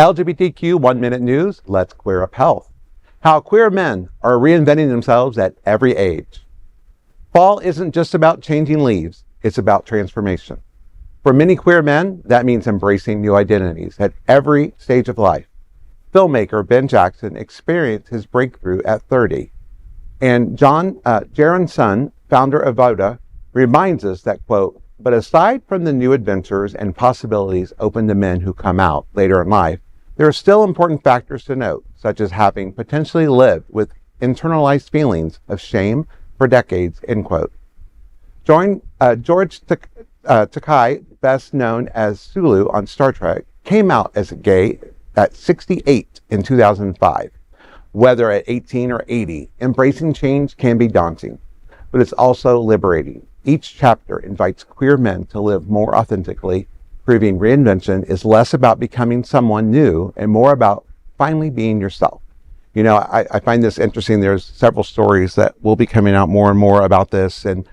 LGBTQ 1 Minute News, Let's Queer Up Health. How queer men are reinventing themselves at every age. Fall isn't just about changing leaves, it's about transformation. For many queer men, that means embracing new identities at every stage of life. Filmmaker Ben Jackson experienced his breakthrough at 30. And Jaron Soh, founder of Voda, reminds us that, quote, but aside from the new adventures and possibilities open to men who come out later in life, there are still important factors to note, such as having potentially lived with internalized feelings of shame for decades, end quote. George Takei, best known as Sulu on Star Trek, came out as gay at 68 in 2005. Whether at 18 or 80, embracing change can be daunting, but it's also liberating. Each chapter invites queer men to live more authentically, proving reinvention is less about becoming someone new and more about finally being yourself. You know, I find this interesting. There's several stories that will be coming out more and more about this. And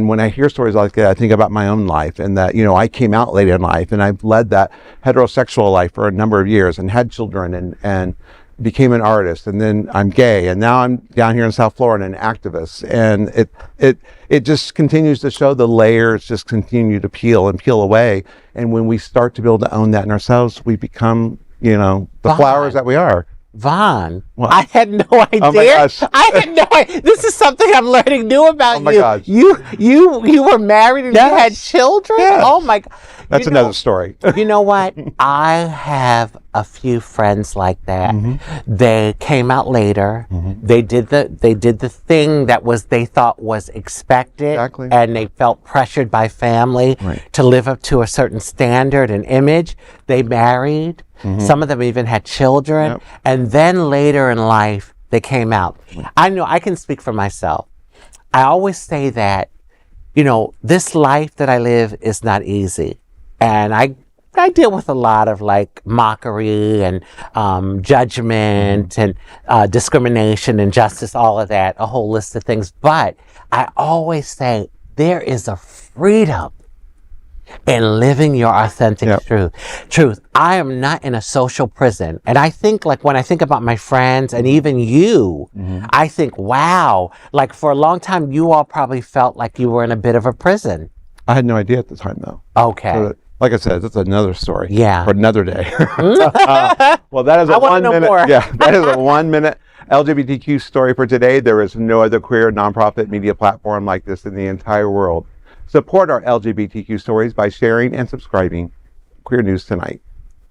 when I hear stories like that, I think about my own life and that, you know, I came out late in life and I've led that heterosexual life for a number of years and had children and became an artist, and then I'm gay, and now I'm down here in South Florida an activist, and it just continues to show the layers just continue to peel away, and when we start to be able to own that in ourselves, we become, you know, the flowers that we are. Vaughn, what? I had no idea. Oh my gosh. I had no idea. This is something I'm learning new about oh my you. Gosh. You were married and yes. you had children? Yes. Oh my God. That's another story. You know what? I have a few friends like that. Mm-hmm. They came out later. Mm-hmm. They did the thing that they thought was expected. Exactly. And they felt pressured by family to live up to a certain standard and image. They married. Mm-hmm. Some of them even had children. Yep. And then later in life, they came out. I know I can speak for myself. I always say that, you know, this life that I live is not easy. And I deal with a lot of like mockery and judgment and discrimination, injustice, all of that, a whole list of things. But I always say there is a freedom in living your authentic truth. I am not in a social prison. And I think, like, when I think about my friends and even you, I think, wow, like for a long time, you all probably felt like you were in a bit of a prison. I had no idea at the time, though. Okay. So, like I said, that's another story. Yeah. For another day. Well, that is a 1 minute. More. Yeah, that is a 1 minute LGBTQ story for today. There is no other queer nonprofit media platform like this in the entire world. Support our LGBTQ stories by sharing and subscribing. Queer News Tonight.